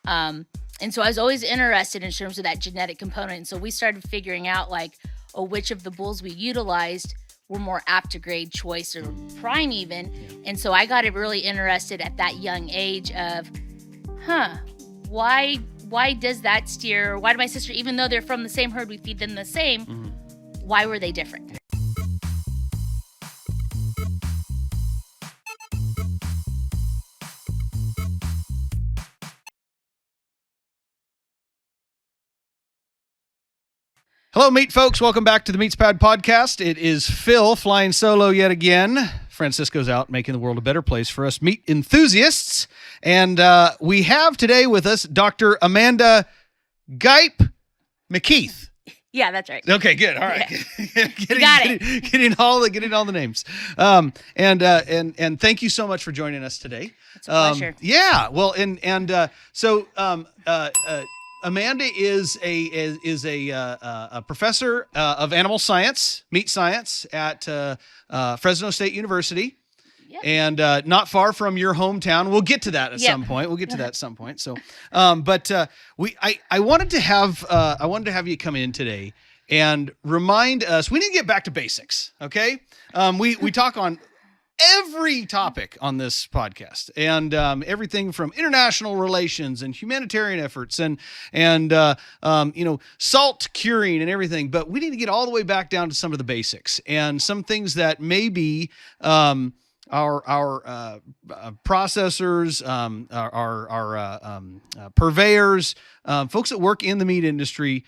And so I was always interested in terms of that genetic component. And so we started figuring out which of the bulls we utilized were more apt to grade, choice, or prime even. And so I got really interested at that young age of, why does that steer, why did my sister, even though they're from the same herd, we feed them the same, why were they different? Hello, meat folks. Welcome back to the MeatsPad podcast. It is Phil flying solo yet again. Francisco's out making the world a better place for us meat enthusiasts. And we have today with us Dr. Amanda McKeith. Yeah, that's right. Okay, good. All right. Yeah. Getting all the names. And thank you so much for joining us today. It's a pleasure. Yeah. Well, so Amanda is a professor of animal science, meat science at Fresno State University, and not far from your hometown. We'll get to that at some point. So, I wanted to have you come in today and remind us. We need to get back to basics. Okay, we talk on every topic on this podcast, and everything from international relations and humanitarian efforts and salt curing and everything. But we need to get all the way back down to some of the basics and some things that maybe our processors, our purveyors, folks that work in the meat industry,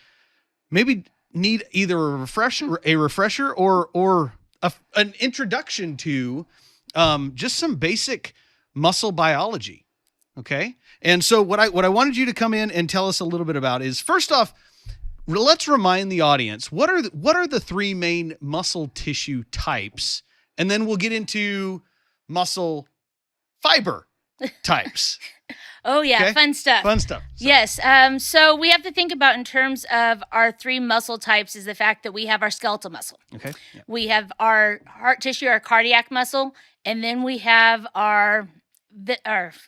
maybe need either a refresher or an introduction to just some basic muscle biology. Okay. And so what I wanted you to come in and tell us a little bit about is, first off, let's remind the audience, what are the three main muscle tissue types? And then we'll get into muscle fiber types. Oh, yeah. Okay? Fun stuff. So. Yes. So we have to think about, in terms of our three muscle types, is the fact that we have our skeletal muscle. Okay. Yeah. We have our heart tissue, our cardiac muscle, and then we have our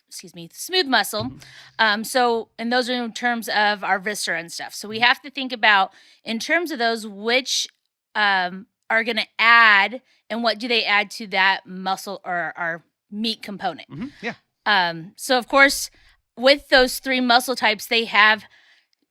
smooth muscle. Mm-hmm. And those are in terms of our viscera and stuff. So we have to think about, in terms of those, which are going to add, and what do they add to that muscle or our meat component. Mm-hmm. Yeah. So of course, with those three muscle types, they have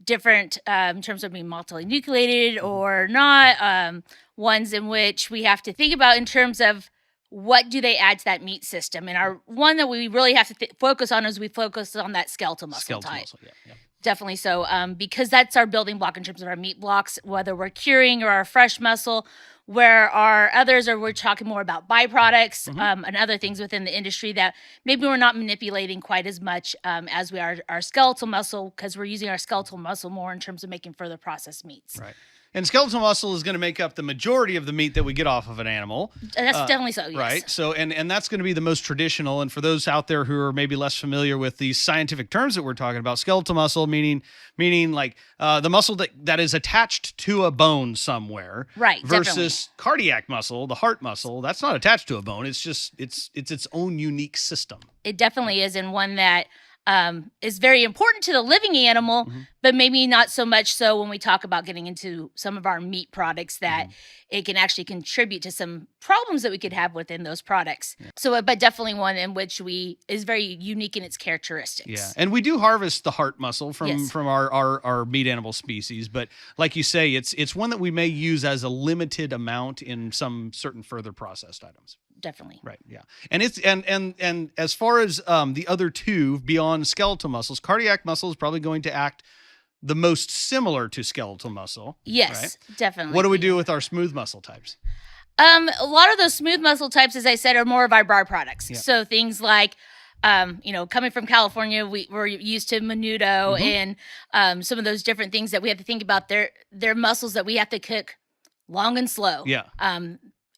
different, in terms of being multinucleated or not, ones in which we have to think about in terms of what do they add to that meat system. And our one that we really have to focus on is we focus on that skeletal muscle type. Yeah. Definitely so, because that's our building block in terms of our meat blocks, whether we're curing or our fresh muscle, where our others are, we're talking more about byproducts, and other things within the industry that maybe we're not manipulating quite as much as we are our skeletal muscle, because we're using our skeletal muscle more in terms of making further processed meats. Right. And skeletal muscle is going to make up the majority of the meat that we get off of an animal. That's definitely so, yes. Right. So, and that's going to be the most traditional. And for those out there who are maybe less familiar with these scientific terms that we're talking about, skeletal muscle meaning like the muscle that is attached to a bone somewhere. Right. Versus cardiac muscle, the heart muscle, that's not attached to a bone. It's just, it's its own unique system. It definitely is, and one that is very important to the living animal, but maybe not so much so when we talk about getting into some of our meat products, that it can actually contribute to some problems that we could have within those products. Yeah. So, but definitely one in which is very unique in its characteristics. Yeah, and we do harvest the heart muscle from our meat animal species, but like you say, it's one that we may use as a limited amount in some certain further processed items. Definitely. Right. Yeah. And it's and as far as the other two beyond skeletal muscles, cardiac muscle is probably going to act the most similar to skeletal muscle. Yes, right? Definitely. What do we do with our smooth muscle types? A lot of those smooth muscle types, as I said, are more of our byproducts. Yeah. So things like, coming from California, we're used to menudo and some of those different things that we have to think about. They're muscles that we have to cook long and slow. Yeah.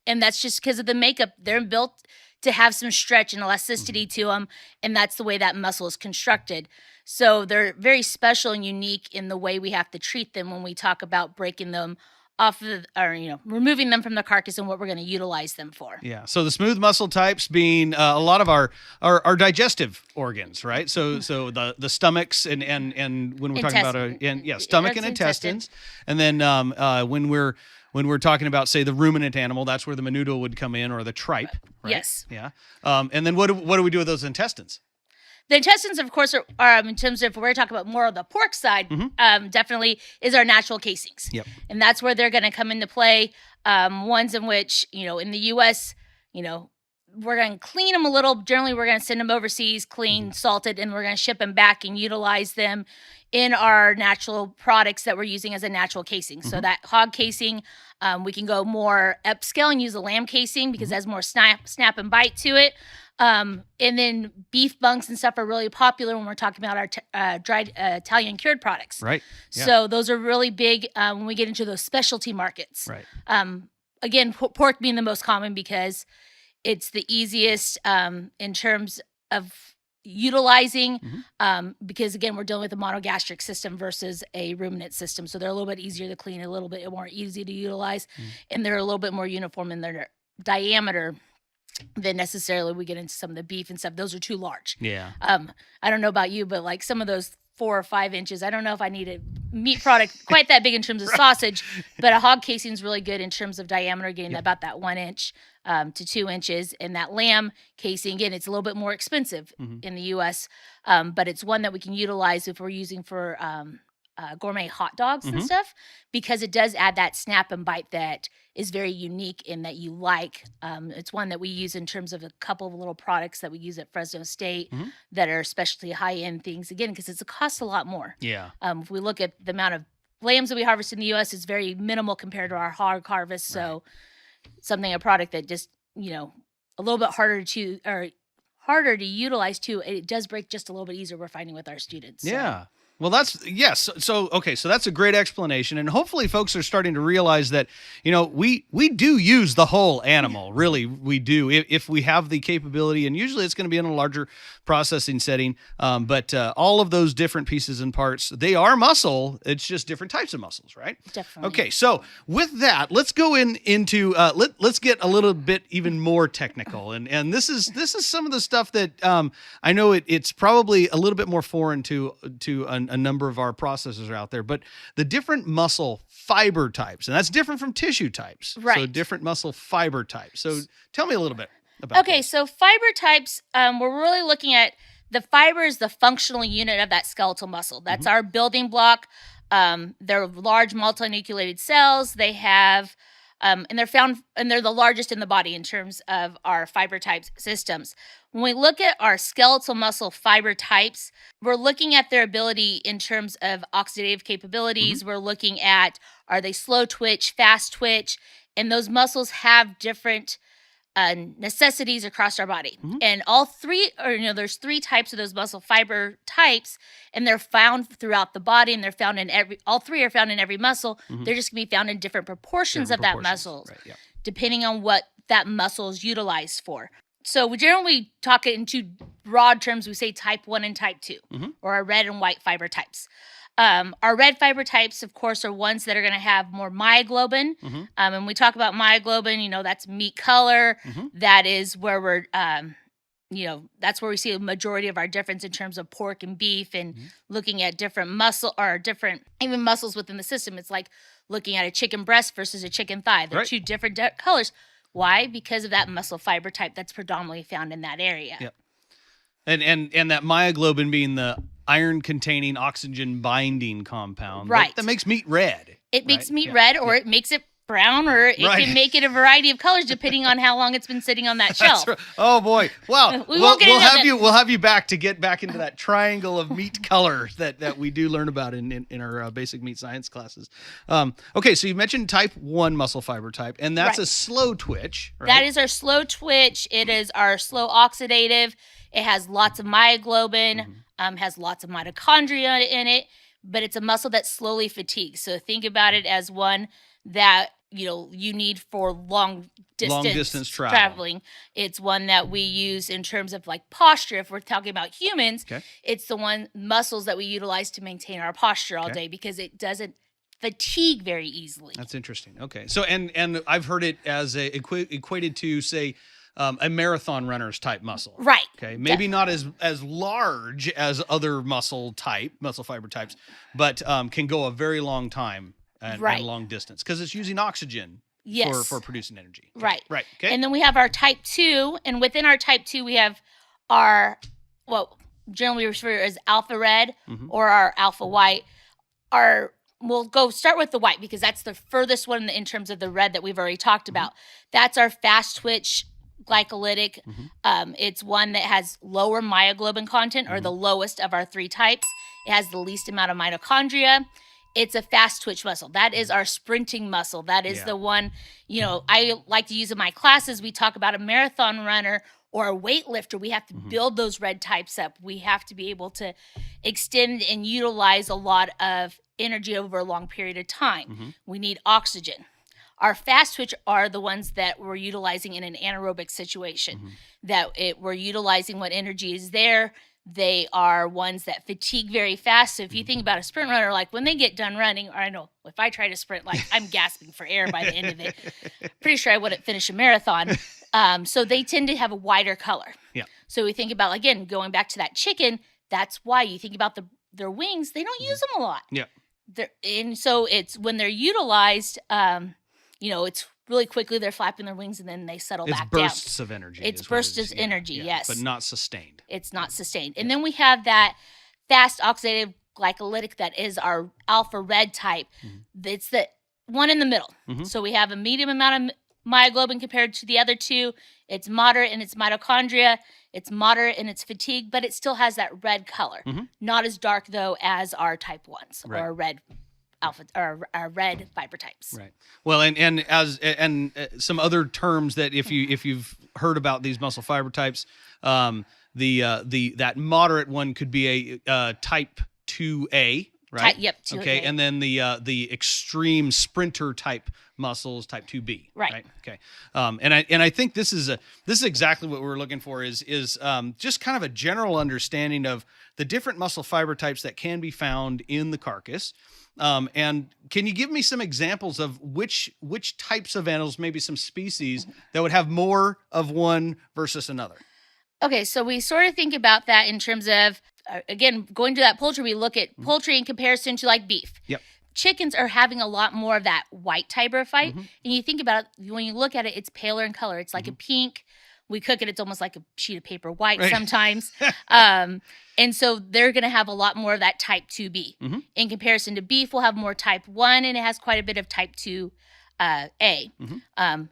And that's just because of the makeup. They're built to have some stretch and elasticity to them, and that's the way that muscle is constructed. So they're very special and unique in the way we have to treat them when we talk about breaking them removing them from the carcass and what we're going to utilize them for. Yeah. So the smooth muscle types being a lot of our digestive organs, right? So the stomachs and when we're talking about stomach and intestines, and then when we're talking about, say, the ruminant animal, that's where the menudo would come in, or the tripe. Right? Yes. Yeah. And then what do we do with those intestines? The intestines, of course, are in terms of, if we're talking about more of the pork side, definitely is our natural casings. Yep. And that's where they're going to come into play. Ones in which, in the U.S., we're going to clean them a little. Generally, we're going to send them overseas, clean, salted, and we're going to ship them back and utilize them in our natural products that we're using as a natural casing. So that hog casing, we can go more upscale and use a lamb casing because it has more snap and bite to it. And then beef bunks and stuff are really popular when we're talking about our dried Italian cured products. Right. Yeah. So those are really big when we get into those specialty markets. Right. Again, pork being the most common because it's the easiest in terms of utilizing because, again, we're dealing with a monogastric system versus a ruminant system. So they're a little bit easier to clean, a little bit more easy to utilize, and they're a little bit more uniform in their diameter than necessarily we get into some of the beef and stuff. Those are too large. Yeah. I don't know about you, but like some of those 4 or 5 inches, I don't know if I need a meat product quite that big in terms of sausage, but a hog casing is really good in terms of diameter, getting about that 1 inch to 2 inches. And that lamb casing, again, it's a little bit more expensive in the U.S., but it's one that we can utilize if we're using for gourmet hot dogs and stuff, because it does add that snap and bite that is very unique in that you like. It's one that we use in terms of a couple of little products that we use at Fresno State that are especially high-end things, again, because it costs a lot more. Yeah. If we look at the amount of lambs that we harvest in the U.S., it's very minimal compared to our hog harvest. So a product that just, a little bit harder to utilize too, it does break just a little bit easier, we're finding with our students. Yeah. Well, So that's a great explanation. And hopefully folks are starting to realize that, we do use the whole animal. Really, we do, if we have the capability. And usually it's going to be in a larger processing setting. But all of those different pieces and parts, they are muscle. It's just different types of muscles, right? Definitely. Okay. So with that, let's go into let's get a little bit even more technical. And this is some of the stuff that I know it's probably a little bit more foreign to a number of our processors out there, but the different muscle fiber types, and that's different from tissue types. Right. So different muscle fiber types. So tell me a little bit about that. So fiber types, we're really looking at the fiber is the functional unit of that skeletal muscle. That's our building block. They're large multinucleated cells. They have and they're the largest in the body in terms of our fiber type systems. When we look at our skeletal muscle fiber types, we're looking at their ability in terms of oxidative capabilities. We're looking at, are they slow twitch, fast twitch? And those muscles have different necessities across our body. And all three, there's 3 types of those muscle fiber types, and they're found throughout the body, and they're found in all 3 are found in every muscle. They're just going to be found in different proportions of that muscle, depending on what that muscle is utilized for. So we generally talk it in 2 broad terms. We say type 1 and type 2, or our red and white fiber types. Our red fiber types, of course, are ones that are going to have more myoglobin. And when we talk about myoglobin, that's meat color. That is where we're, that's where we see a majority of our difference in terms of pork and beef, and looking at different muscle or different even muscles within the system. It's like looking at a chicken breast versus a chicken thigh. They're 2 different colors. Why? Because of that muscle fiber type that's predominantly found in that area. Yep. And that myoglobin being the iron-containing oxygen-binding compound. Right. That makes meat red. It makes meat red, or it makes it brown, or it can make it a variety of colors depending on how long it's been sitting on that shelf. Right. Oh boy! Wow. We'll have you back to get back into that triangle of meat color that we do learn about in our basic meat science classes. Okay, so you mentioned type 1 muscle fiber type, and that's a slow twitch. Right? That is our slow twitch. It is our slow oxidative. It has lots of myoglobin, has lots of mitochondria in it, but it's a muscle that slowly fatigues. So think about it as one that you need for long distance traveling. It's one that we use in terms of like posture. If we're talking about humans, it's the muscles that we utilize to maintain our posture all day, because it doesn't fatigue very easily. That's interesting. Okay. So, and I've heard it as equated to, say, a marathon runner's type muscle. Right. Okay. Maybe not as large as other muscle fiber types, but can go a very long time and long distance because it's using oxygen for producing energy. Okay. Right. Right. Okay. And then we have our type 2, and within our type 2, we have our, what generally referred as alpha red or our alpha white. We'll go start with the white because that's the furthest one in terms of the red that we've already talked about. That's our fast twitch glycolytic. It's one that has lower myoglobin content or the lowest of our 3 types. It has the least amount of mitochondria. It's a fast twitch muscle. That is our sprinting muscle. That is the one, I like to use in my classes. We talk about a marathon runner or a weightlifter. We have to build those red types up. We have to be able to extend and utilize a lot of energy over a long period of time. We need oxygen. Our fast twitch are the ones that we're utilizing in an anaerobic situation, we're utilizing what energy is there. They are ones that fatigue very fast. So if you think about a sprint runner, like when they get done running, or I know if I try to sprint, like I'm gasping for air by the end of it. Pretty sure I wouldn't finish a marathon. So they tend to have a whiter color. Yeah. So we think about, again, going back to that chicken, that's why you think about their wings, they don't use them a lot. Yeah. And so it's when they're utilized, it's really quickly they're flapping their wings and then they settle back down. It's bursts of energy. It's bursts of energy, yes. But not sustained. It's not sustained. And then we have that fast oxidative glycolytic that is our alpha red type. It's the one in the middle. So we have a medium amount of myoglobin compared to the other 2. It's moderate in its mitochondria. It's moderate in its fatigue, but it still has that red color. Not as dark, though, as our type 1s or red alpha or our red fiber types. Right. Well, and some other terms that if you've heard about these muscle fiber types, that moderate one could be a type 2A, right? Yep. 2A. Okay, and then the extreme sprinter type muscles, type 2B. Right. Okay. And I think this is exactly what we're looking for is just kind of a general understanding of the different muscle fiber types that can be found in the carcass. And can you give me some examples of which types of animals, maybe some species that would have more of one versus another? Okay, so we sort of think about that in terms of, again, going to that poultry, we look at poultry in comparison to like beef. Yep. Chickens are having a lot more of that white type of fight. And you think about it, when you look at it, it's paler in color. It's like a pink. We cook it, it's almost like a sheet of paper white sometimes. And so they're going to have a lot more of that type 2B. In comparison to beef, we'll have more type 1, and it has quite a bit of type 2A. I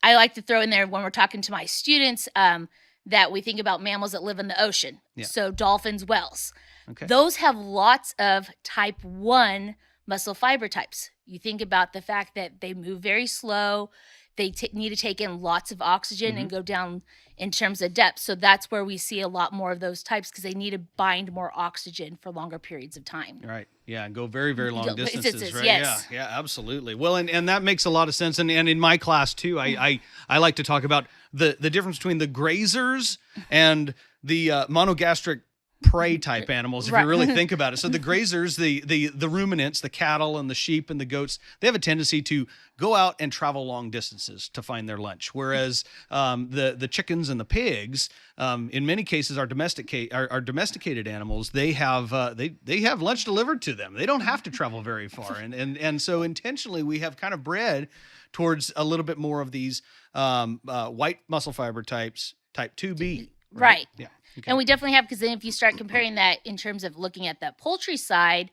like to throw in there when we're talking to my students that we think about mammals that live in the ocean. Yeah. So dolphins, whales. Okay. Those have lots of type 1 muscle fiber types. You think about the fact that they move very slow. They need to take in lots of oxygen and go down in terms of depth. So that's where we see a lot more of those types because they need to bind more oxygen for longer periods of time. Right. Yeah. And go very, very long distances. Right. Yes. Yeah. Yeah. Absolutely. Well, and that makes a lot of sense. And in my class too, I like to talk about the difference between the grazers and the monogastric prey type animals, if you really think about it. So the grazers, the ruminants, the cattle and the sheep and the goats, they have a tendency to go out and travel long distances to find their lunch. Whereas the chickens and the pigs, in many cases, are domesticated animals. They have lunch delivered to them. They don't have to travel very far. And so intentionally, we have kind of bred towards a little bit more of these white muscle fiber types, type 2B. Right. Yeah. Okay. And we definitely have, because then if you start comparing that in terms of looking at the poultry side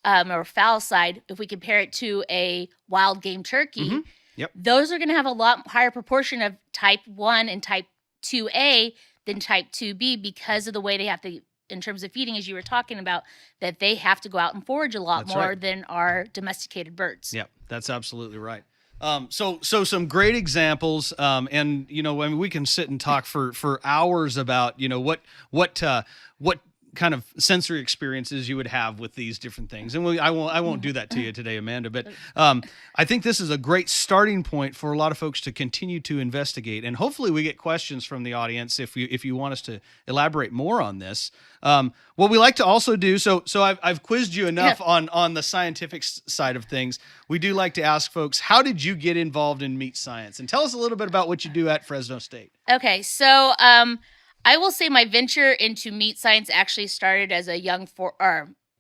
or fowl side, if we compare it to a wild game turkey, those are going to have a lot higher proportion of type 1 and type 2A than type 2B because of the way they have to, in terms of feeding, as you were talking about, that they have to go out and forage a lot more than our domesticated birds. Yep, that's absolutely right. So some great examples, and I mean, we can sit and talk for hours about what kind of sensory experiences you would have with these different things. And I won't do that to you today, Amanda, but I think this is a great starting point for a lot of folks to continue to investigate. And hopefully we get questions from the audience if you want us to elaborate more on this. What we like to also do, so I've quizzed you enough on the scientific side of things. We do like to ask folks, how did you get involved in meat science? And tell us a little bit about what you do at Fresno State. Okay, so I will say my venture into meat science actually started as a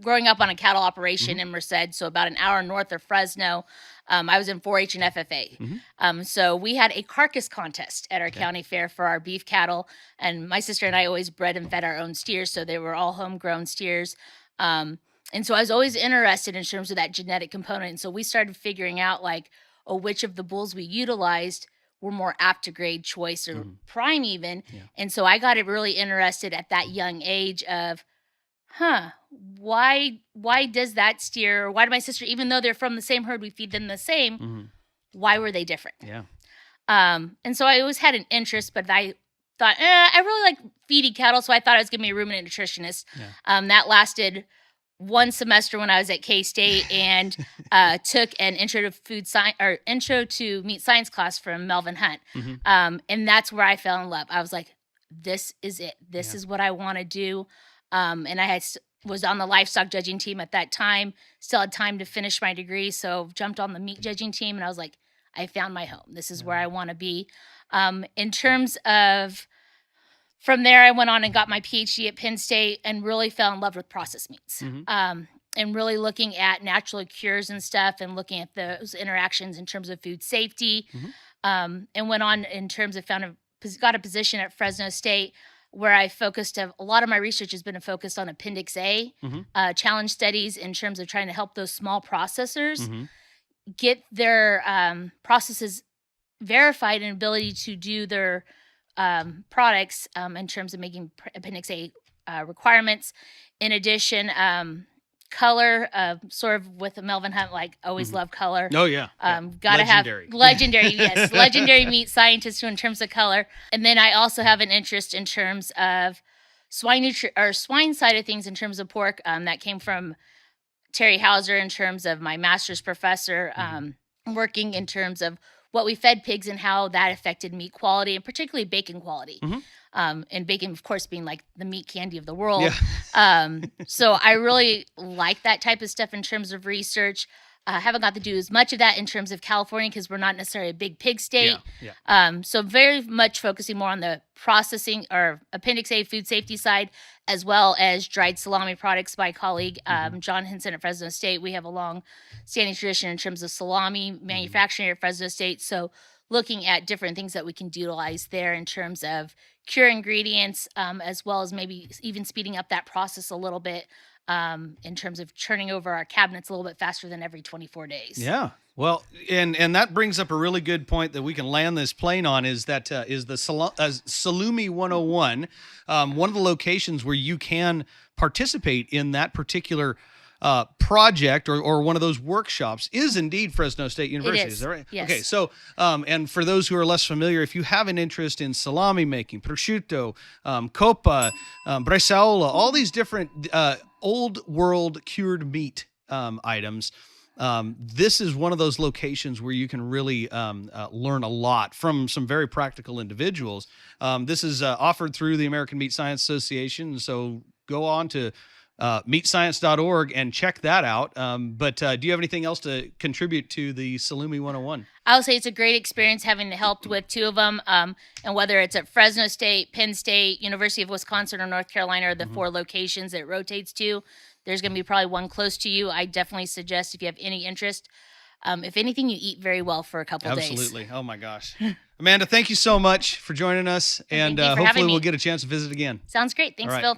growing up on a cattle operation in Merced, so about an hour north of Fresno. I was in 4-H and FFA. So we had a carcass contest at our county fair for our beef cattle, and my sister and I always bred and fed our own steers, so they were all homegrown steers. And so I was always interested in terms of that genetic component. And so we started figuring out which of the bulls we utilized were more apt to grade choice or prime even. Yeah. And so I got really interested at that young age of, why does that steer, or why did my sister, even though they're from the same herd, we feed them the same, why were they different? Yeah. And so I always had an interest, but I thought, I really like feeding cattle, so I thought I was going to be a ruminant nutritionist. Yeah. That lasted one semester when I was at K-State and took an intro to meat science class from Melvin Hunt. And that's where I fell in love. I was like, this is it. This is what I want to do. And I was on the livestock judging team at that time, still had time to finish my degree. So jumped on the meat judging team and I was like, I found my home. This is where I want to be. In terms of, from there, I went on and got my PhD at Penn State and really fell in love with processed meats. And really looking at natural cures and stuff and looking at those interactions in terms of food safety. And went on in terms of got a position at Fresno State where I focused, a lot of my research has been focused on Appendix A, challenge studies in terms of trying to help those small processors get their processes verified and ability to do their products in terms of making Appendix A requirements. In addition, color, sort of with Melvin Hunt, always love color. Oh, yeah. Gotta legendary. Have legendary, yes. Legendary meat scientist in terms of color. And then I also have an interest in terms of swine side of things in terms of pork. That came from Terry Hauser in terms of my master's professor, working in terms of what we fed pigs and how that affected meat quality and particularly bacon quality. And bacon, of course, being like the meat candy of the world. Yeah. So I really like that type of stuff in terms of research. I haven't got to do as much of that in terms of California because we're not necessarily a big pig state. So very much focusing more on the processing or Appendix A food safety side, as well as dried salami products. My colleague, John Henson at Fresno State, we have a long-standing tradition in terms of salami manufacturing at Fresno State. So looking at different things that we can utilize there in terms of cure ingredients, as well as maybe even speeding up that process a little bit in terms of turning over our cabinets a little bit faster than every 24 days. Yeah. Well, and that brings up a really good point that we can land this plane on is the Salumi 101, one of the locations where you can participate in that particular project or one of those workshops is indeed Fresno State University. Is that right? Yes. Okay. So, and for those who are less familiar, if you have an interest in salami making, prosciutto, coppa, bresaola, all these different old world cured meat items, this is one of those locations where you can really learn a lot from some very practical individuals. This is offered through the American Meat Science Association. So go on to meatscience.org and check that out. But do you have anything else to contribute to the Salumi 101? I'll say it's a great experience having helped with two of them. And whether it's at Fresno State, Penn State, University of Wisconsin, or North Carolina, or the 4 locations it rotates to, there's going to be probably one close to you. I definitely suggest if you have any interest. If anything, you eat very well for a couple days. Absolutely. Oh, my gosh. Amanda, thank you so much for joining us. And thank you for hopefully having me. We'll get a chance to visit again. Sounds great. Thanks, All right. Phil.